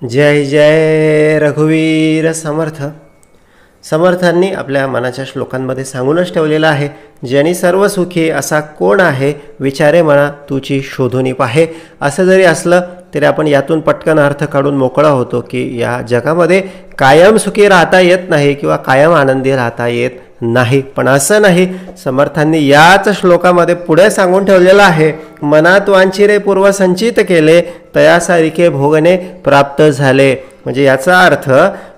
जय जय रघुवीर समर्थ. समर्थांनी आपल्या मनाच्या श्लोकांमध्ये सांगूनच ठेवलेलं आहे, जनी सर्व सुखी असा कोण आहे, विचारे मना तुची शोधून पाहे. असं जरी असलं तरी आपण यातून पटकन अर्थ काढून मोकळा होतो की या जगामध्ये कायम सुखी राहता येत नाही किंवा कायम आनंदी राहता येत नाही. पण असं नाही, समर्थांनी याच श्लोकामध्ये पुढे सांगून ठेवलेलं आहे, मनात वांछिरे पूर्व संचित केले, तयासारिखे भोगणे प्राप्त झाले. म्हणजे याचा अर्थ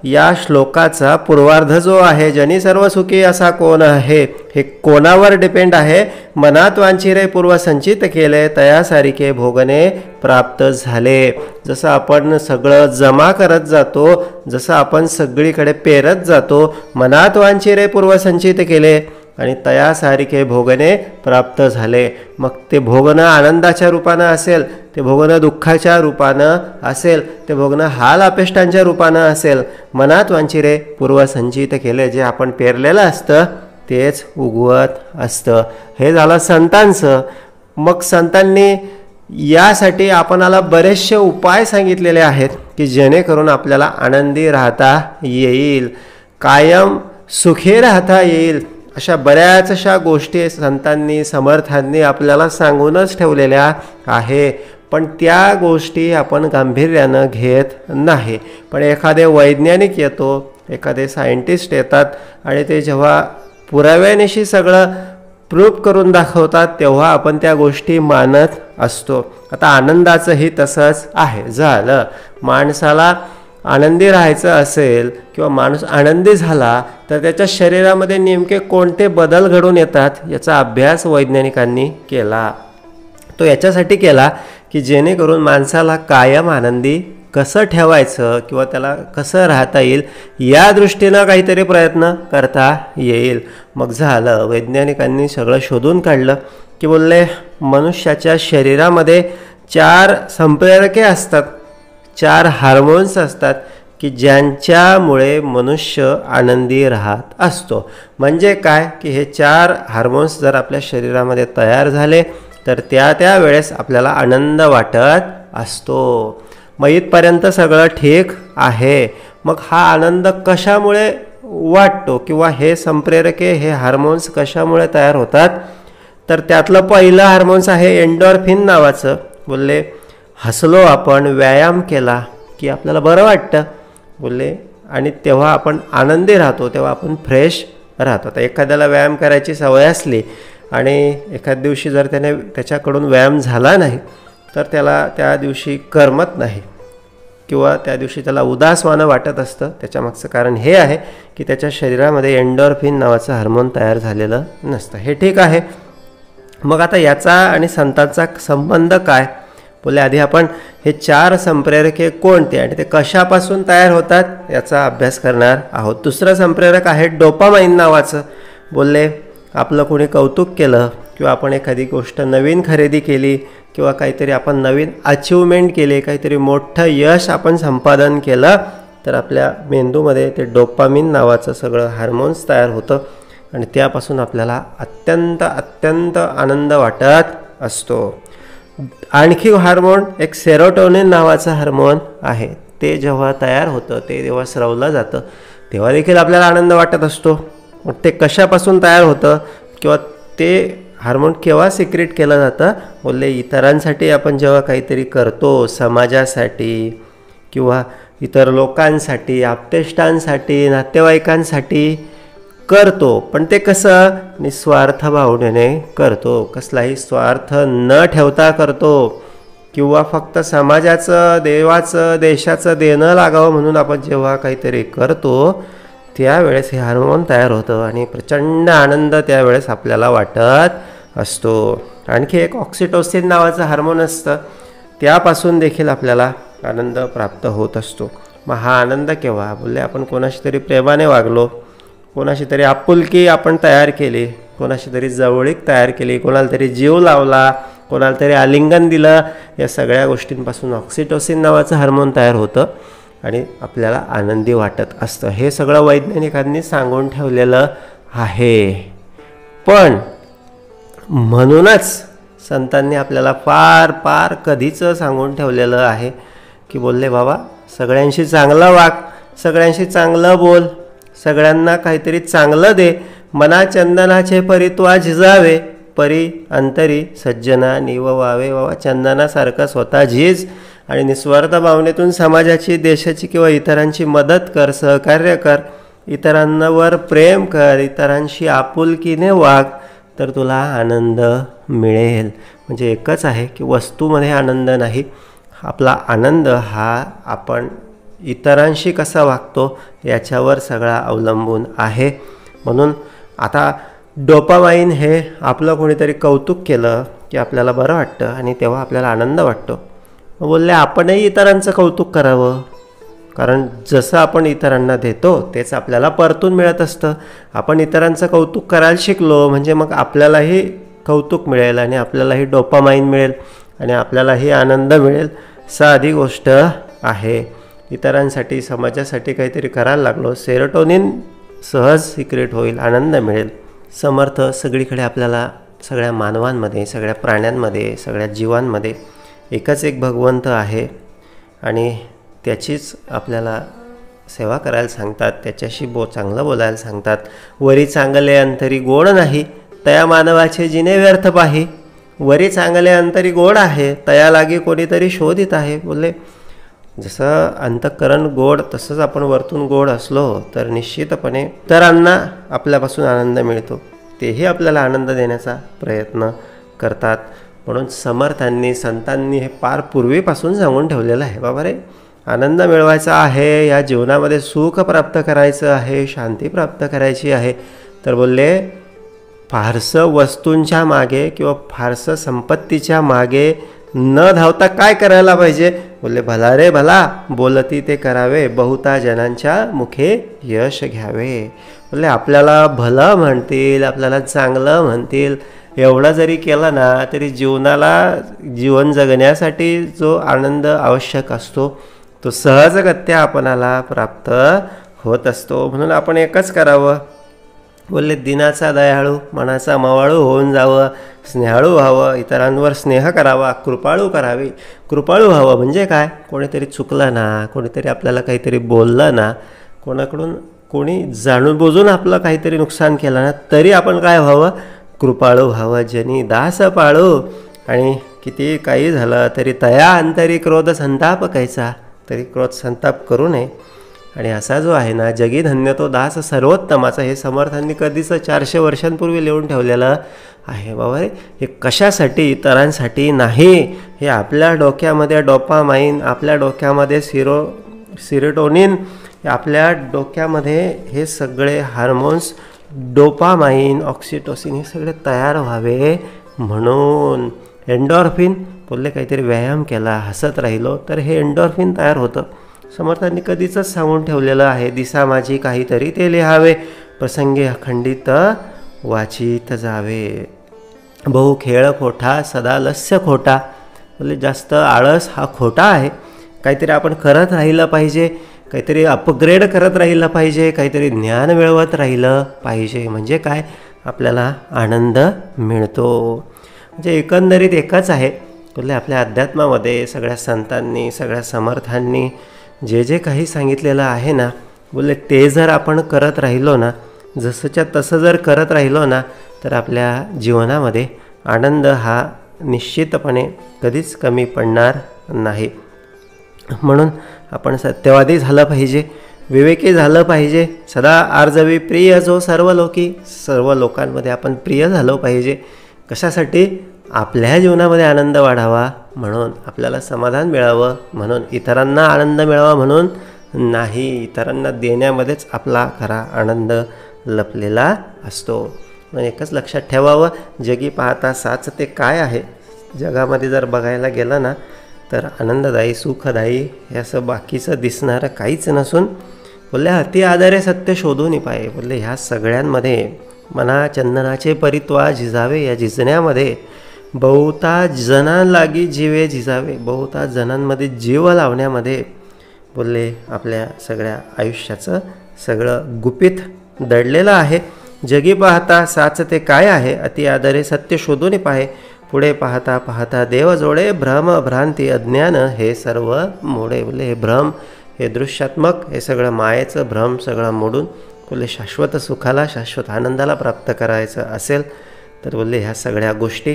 या श्लोकाचा पूर्वार्ध जो आहे, जनी सर्व सुखी असा कोण आहे, हे कोणावर डिपेंड आहे. मनात वांछिरे पूर्व संचित केले, तयासारिखे भोगणे प्राप्त झाले. जसं आपण सगळं जमा करत जातो, जसं आपण सगळीकडे पेरत जातो, मनात वांछिरे पूर्व संचित केले आणि तयासारिखे भोगणे प्राप्त झाले. मग ते भोगणं आनंदाच्या रूपानं असेल, ते भोगणं दुःखाच्या रूपानं असेल, ते भोगणं हाल अपेष्टांच्या रूपानं असेल. मनात वांछिरे पूर्व संचित केले, जे आपण पेरलेलं असतं तेच उगवत असतं. हे झालं संतांचं. मग संतांनी यासाठी आपणाला बरेचसे उपाय सांगितलेले आहेत की जेणेकरून आपल्याला आनंदी राहता येईल, कायम सुखी राहता येईल. अशा बऱ्याच अशा गोष्टी संतांनी समर्थांनी आपल्याला सांगूनच ठेवलेल्या आहे. पण त्या गोष्टी आपण गांभीर्यानं घेत नाही. पण एखादे वैज्ञानिक येतो, एखादे सायंटिस्ट येतात आणि ते जेव्हा पुराव्यानिशी सगळं प्रूफ करून दाखवतात तेव्हा आपण त्या गोष्टी मानत असतो. आता आनंदाचंही तसंच आहे. झालं माणसाला आनंदी राहायचं असेल किंवा माणूस आनंदी झाला तर त्याच्या शरीरामध्ये नेमके कोणते बदल घडून येतात याचा अभ्यास वैज्ञानिकांनी केला. तो याच्यासाठी केला की जेणेकरून माणसाला कायम आनंदी कसं ठेवायचं किंवा त्याला कसं राहता येईल या दृष्टीनं काहीतरी प्रयत्न करता येईल. मग झालं वैज्ञानिकांनी सगळं शोधून काढलं की बोलले मनुष्याच्या शरीरामध्ये 4 संप्रेरके असतात, 4 हार्मोन्स असतात की ज्यांच्यामुळे मनुष्य आनंदी राहत असतो. म्हणजे काय की हे 4 हार्मोन्स जर आपल्या शरीरामध्ये तयार झाले तर त्या वेळेस आपल्याला आनंद वाटत असतो. मग इथपर्यंत सगळं ठीक आहे. मग हा आनंद कशामुळे वाटतो किंवा हे संप्रेरके हे हार्मोन्स कशामुळे तयार होतात, तर त्यातलं पहिलं हार्मोन्स आहे एंडोर्फिन नावाचं. बोलले हसलो आपण, व्यायाम केला की आपल्याला बरं वाटतं बोलले, आणि तेव्हा आपण आनंदी राहतो, तेव्हा आपण फ्रेश राहतो. तर एखाद्याला व्यायाम करायची सवय असली आणि एखाद्या दिवशी जर त्याच्याकडून व्यायाम झाला नाही तर त्याला त्या दिवशी करमत नाही किंवा त्या दिवशी त्याला उदासवाणं वाटत असतं. त्याच्यामागचं कारण हे आहे की त्याच्या शरीरामध्ये एंडोर्फिन नावाचं हार्मोन तयार झालेलं नसतं. हे ठीक आहे. मग आता याचा आणि संतांचा संबंध काय, बोले आधी आपण हे 4 संप्रेरके कोणते आणि ते कशापासून तयार होतात याचा अभ्यास करणार आहोत. दुसरं संप्रेरक आहे डोपामाइन नावाचं. बोलले आपलं कोणी कौतुक केलं किंवा आपण एखादी गोष्ट नवीन खरेदी केली किंवा काहीतरी आपण नवीन अचिव्हमेंट केली, काहीतरी मोठं यश आपण संपादन केलं तर आपल्या मेंदूमध्ये ते डोपामिन नावाचं सगळं हार्मोन्स तयार होतं आणि त्यापासून आपल्याला अत्यंत अत्यंत आनंद वाटत असतो. आणखी हार्मोन एक सेरोटोनिन नावाचं हार्मोन आहे. ते जेव्हा तयार होतं, ते जेव्हा स्रवलं जातं तेव्हा देखील आपल्याला आनंद वाटत असतो. मग ते कशापासून तयार होतं किंवा ते हार्मोन केव्हा सिक्रेट केलं जातं, बोलले इतरांसाठी आपण जेव्हा काहीतरी करतो, समाजासाठी किंवा इतर लोकांसाठी, आप्तेष्टांसाठी, नातेवाईकांसाठी करतो, पण ते कसं निस्वार्थ भावनेने करतो, कसलाही स्वार्थ न ठेवता करतो किंवा फक्त समाजाचं, देवाचं, देशाचं देणं लागावं म्हणून आपण जेव्हा काहीतरी करतो त्यावेळेस हे हार्मोन तयार होतं आणि प्रचंड आनंद त्यावेळेस आपल्याला वाटत असतो. आणखी एक ऑक्सिटोसिन नावाचं हार्मोन असतं, त्यापासून देखील आपल्याला आनंद प्राप्त होत असतो. मग हा आनंद केव्हा, बोलले आपण कोणाशी तरी प्रेमाने वागलो, कोणाशी तरी आपुलकी आपण तयार केली, कोणाशी तरी जवळीक तयार केली, कोणाला तरी जीव लावला, कोणाला तरी आलिंगन दिलं, या सगळ्या गोष्टींपासून ऑक्सिटोसिन नावाचं हार्मोन तयार होतं आणि आपल्याला आनंदी वाटत असतं. हे सगळं वैज्ञानिकांनी सांगून ठेवलेलं आहे. पण म्हणूनच संतांनी आपल्याला फार फार कधीचं सांगून ठेवलेलं आहे की बोलले बाबा सगळ्यांशी चांगलं वाग, सगळ्यांशी चांगलं बोल, सगळ्यांना काहीतरी चांगलं दे. मना चंदनाचे परी त्वा झिजावे, परी अंतरी सज्जना निववावे. बाबा चंदनासारखं स्वतः झीज आणि निस्वार्थ भावनेतून समाजाची, देशाची किंवा इतरांची मदत कर, सहकार्य कर, इतरांवर प्रेम कर, इतरांशी आपुलकीने वाग, तर तुला आनंद मिळेल. म्हणजे एकच आहे की वस्तूमध्ये आनंद नाही, आपला आनंद हा आपण इतरांशी कसा वागतो याच्यावर सगळा अवलंबून आहे. म्हणून आता डोपामाइन हे आपलं कोणीतरी कौतुक केलं की आपल्याला बरं वाटतं आणि तेव्हा आपल्याला आनंद वाटतो. बोलले आपणही इतरांचं कौतुक करावं, कारण जसं आपण इतरांना देतो तेच आपल्याला परतून मिळत असतं. आपण इतरांचं कौतुक करायला शिकलो म्हणजे मग आपल्यालाही कौतुक मिळेल आणि आपल्यालाही डोपामाइन मिळेल आणि आपल्यालाही आनंद मिळेल. साधी गोष्ट आहे. इतरांसाठी, समाजासाठी काहीतरी करायला लागलो, सेरोटोनिन सहज सिक्रेट होईल, आनंद मिळेल. समर्थ सगळीकडे आपल्याला, सगळ्या मानवांमध्ये, सगळ्या प्राण्यांमध्ये, सगळ्या जीवांमध्ये एकच एक भगवंत आहे आणि त्याचीच आपल्याला सेवा करायला सांगतात, त्याच्याशी चांगलं बोलायला सांगतात. वरी चांगले अंतरी गोड नाही, तया मानवाचे जिने व्यर्थ पाही. वरी चांगले अंतरी गोड आहे, तया लागी कोणीतरी शोधित आहे. बोलले जसं अंतःकरण गोड तसंच आपण वरतून गोड असलो तर निश्चितपणे इतरांना आपल्यापासून आनंद मिळतो, तेही आपल्याला आनंद देण्याचा प्रयत्न करतात. म्हणून समर्थांनी, संतांनी हे फार पूर्वीपासून सांगून ठेवलेलं आहे. बाबा रे, आनंद मिळवायचा आहे, या जीवनामध्ये सुख प्राप्त करायचं आहे, शांती प्राप्त करायची आहे, तर बोलले फारसं वस्तूंच्या मागे किंवा फारसं संपत्तीच्या मागे न धावता काय करायला पाहिजे. बोलले भला रे भला, बोलती ते करावे, बहुता जनांच्या मुखे यश घ्यावे. बोलले आपल्याला भलं म्हणतील, आपल्याला चांगलं म्हणतील, एवढं जरी केलं ना तरी जीवन जगण्यासाठी जो आनंद आवश्यक असतो तो सहजगत्या आपणाला प्राप्त होत असतो. म्हणून आपण एकच करावं. बोलले दिनाचा दयाळू, मनाचा मवाळू होऊन जावं, स्नेहाळू व्हावं, इतरांवर स्नेह करावा, कृपाळू करावी. कृपाळू व्हावं म्हणजे काय, कोणीतरी चुकलं ना, कोणीतरी आपल्याला काहीतरी बोललं ना, कोणी जाणून बुजून आपलं काहीतरी नुकसान केलं ना, तरी आपण काय व्हावं, कृपाळू व्हावं. जनी दास पाळू. आणि किती काही झालं तरी तया अंतरी क्रोध संताप कैसा, तरी क्रोध संताप करू नये. आणि असा जो आहे ना, जगी धन्य तो दास सर्वोत्तमाचा, हे समर्थांनी कधीच 400 वर्षांपूर्वी लिहून ठेवलेलं आहे. बाबा रे, हे कशासाठी, इतरांसाठी नाही. हे आपल्या डोक्यामध्ये डोपामाइन, आपल्या डोक्यामध्ये सिरोटोनिन, आपल्या डोक्यामध्ये हे सगळे हार्मोन्स, डोपामाइन, ऑक्सिटोसिन हे सगळे तयार व्हावे म्हणून. एंडॉर्फिन, बोलले काहीतरी व्यायाम केला, हसत राहिलो तर हे एंडॉर्फिन तयार होतं. समर्थांनी कधीच सांगून ठेवलेलं आहे, दिसा माझी काहीतरी ते लिहावे, प्रसंगी अखंडित वाचित जावे. बहु खेळ खोटा, सदा लस्य खोटा. बोलले जास्त आळस हा खोटा आहे. काहीतरी आपण करत राहिलं पाहिजे, काहीतरी अपग्रेड करत राहिलं पाहिजे, काहीतरी ज्ञान मिळवत राहिलं पाहिजे. म्हणजे काय, आपल्याला आनंद मिळतो. म्हणजे एकंदरीत एकच आहे. बोलले आपल्या अध्यात्मामध्ये सगळ्या संतांनी, सगळ्या समर्थांनी जे जे काही सांगितलेलं आहे ना, बोलले ते जर आपण करत राहिलो ना, जसंच्या तसं जर करत राहिलो ना, तर आपल्या जीवनामध्ये आनंद हा निश्चितपणे कधीच कमी पडणार नाही. म्हणून आपण सत्यवादी झालं पाहिजे, विवेकी झालं पाहिजे, सदा आर्जवी प्रिय जो सर्व लोकी, सर्व लोकांमध्ये आपण प्रिय झालो पाहिजे. कशासाठी, आपल्या जीवनामध्ये आनंद वाढावा म्हणून, आपल्याला समाधान मिळावं म्हणून, इतरांना आनंद मिळावा म्हणून नाही. इतरांना देण्यामध्येच आपला खरा आनंद लपलेला असतो. म्हणून एकच लक्षात ठेवावं, जगी पाहता साच ते काय आहे. जगामध्ये जर बघायला गेलं ना तर आनंददायी, सुखदायी हे असं बाकीचं दिसणारं काहीच नसून, बोलले अति आदरे सत्य शोधून पाहे. बोलले ह्या सगळ्यांमध्ये मना चंदनाचे परित्वा झिजावे, या झिजण्यामध्ये बहुता जनांलागी जीवे झिजावे, बहुता जनांमध्ये जीव लावण्यामध्ये बोलले आपल्या सगळ्या आयुष्याचं सगळं गुपित दडलेलं आहे. जगी पाहता साच ते काय आहे, अति आदरे सत्य शोधून पाहे. पुढे पाहता पाहता देव जोडे, भ्रम भ्रांती अज्ञान हे सर्व मोडे. बोले हे भ्रम, हे दृश्यात्मक, हे सगळं मायेचं भ्रम सगळं मोडून बोले शाश्वत सुखाला, शाश्वत आनंदाला प्राप्त करायचं असेल तर बोलले ह्या सगळ्या गोष्टी,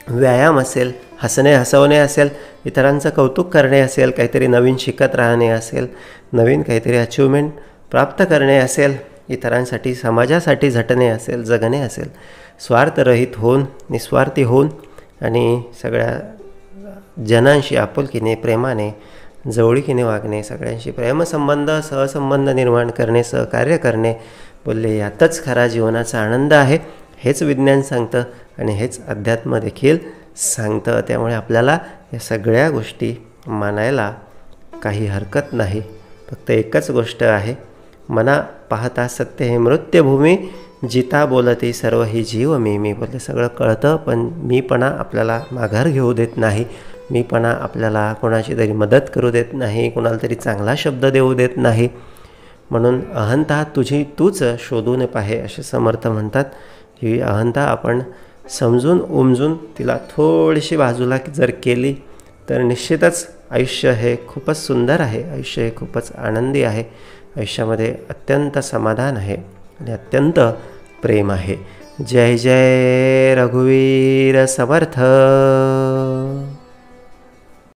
व्यायाम असेल, हसणे हसवणे असेल, इतरांचं कौतुक करणे असेल, काहीतरी नवीन शिकत राहणे असेल, नवीन काहीतरी अचिव्हमेंट प्राप्त करणे असेल, इतरांसाठी समाजासाठी झटणे असेल, जगणे असेल, स्वार्थरहित होऊन, निस्वार्थी होऊन आणि सगळ्या जनांशी आपुलकीने, प्रेमाने, जवळीकीने वागणे, सगळ्यांशी प्रेमसंबंध, सहसंबंध निर्माण करणे, सहकार्य करणे. बोलले यातच खरा जीवनाचा आनंद आहे. हेच विज्ञान सांगतं आणि हेच अध्यात्म देखील सांगतं. त्यामुळे आपल्याला या सगळ्या गोष्टी मानायला काही हरकत नाही. फक्त एकच गोष्ट आहे, मना पाहता सत्य हे मृत्यभूमी, जिता बोलती सर्व ही जीव मी. बोलले सगळं कळतं, पण मीपणा आपल्याला माघार घेऊ देत नाही. मीपणा आपल्याला कोणाची तरी मदत करू देत नाही, कोणाला तरी चांगला शब्द देऊ देत नाही. म्हणून अहंता तुझी तूच शोधून पाहे असे समर्थ म्हणतात. ही अहंता आपण समजून उमजून तिला थोडीशी बाजूला जर केली तर निश्चितच आयुष्य हे खूपच सुंदर आहे, आयुष्य हे खूपच आनंदी आहे, आयुष्यामध्ये अत्यंत समाधान आहे आणि अत्यंत प्रेम आहे. जय जय रघुवीर समर्थ.